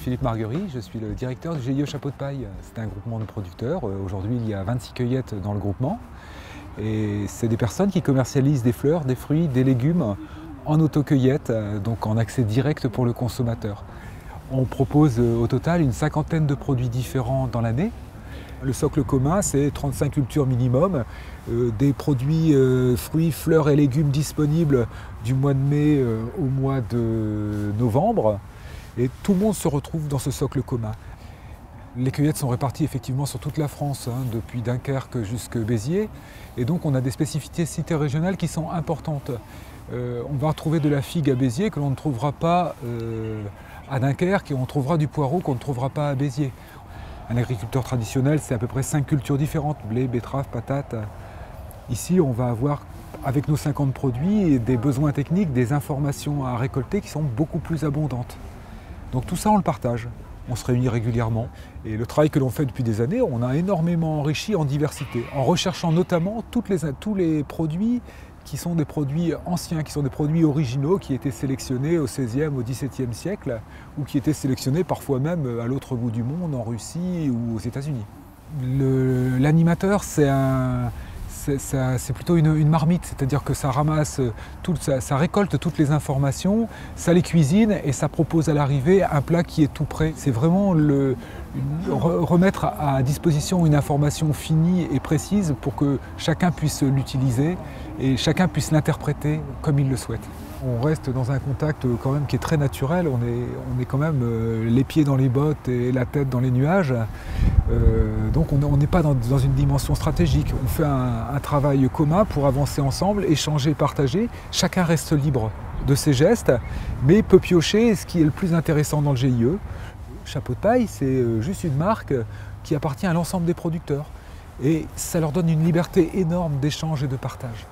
Philippe Marguerie, je suis le directeur du GIE Chapeau de Paille. C'est un groupement de producteurs. Aujourd'hui, il y a 26 cueillettes dans le groupement. Et c'est des personnes qui commercialisent des fleurs, des fruits, des légumes en autocueillette, donc en accès direct pour le consommateur. On propose au total une cinquantaine de produits différents dans l'année. Le socle commun, c'est 35 cultures minimum, des produits fruits, fleurs et légumes disponibles du mois de mai au mois de novembre. Et tout le monde se retrouve dans ce socle commun. Les cueillettes sont réparties effectivement sur toute la France, depuis Dunkerque jusqu'à Béziers. Et donc on a des spécificités régionales qui sont importantes. On va retrouver de la figue à Béziers que l'on ne trouvera pas à Dunkerque, et on trouvera du poireau qu'on ne trouvera pas à Béziers. Un agriculteur traditionnel, c'est à peu près 5 cultures différentes, blé, betterave, patate. Ici, on va avoir, avec nos 50 produits, des besoins techniques, des informations à récolter qui sont beaucoup plus abondantes. Donc tout ça, on le partage. On se réunit régulièrement. Et le travail que l'on fait depuis des années, on a énormément enrichi en diversité, en recherchant notamment tous les produits qui sont des produits anciens, qui sont des produits originaux, qui étaient sélectionnés au XVIe, au XVIIe siècle, ou qui étaient sélectionnés parfois même à l'autre bout du monde, en Russie ou aux États-Unis. L'animateur, c'est plutôt une marmite, c'est-à-dire que ça ramasse, ça récolte toutes les informations, ça les cuisine et ça propose à l'arrivée un plat qui est tout prêt. C'est vraiment remettre à disposition une information finie et précise pour que chacun puisse l'utiliser et chacun puisse l'interpréter comme il le souhaite. On reste dans un contact quand même qui est très naturel, on est quand même les pieds dans les bottes et la tête dans les nuages, donc on n'est pas dans une dimension stratégique. On fait un travail commun pour avancer ensemble, échanger, partager. Chacun reste libre de ses gestes, mais peut piocher ce qui est le plus intéressant dans le GIE. Chapeau de Paille, c'est juste une marque qui appartient à l'ensemble des producteurs et ça leur donne une liberté énorme d'échange et de partage.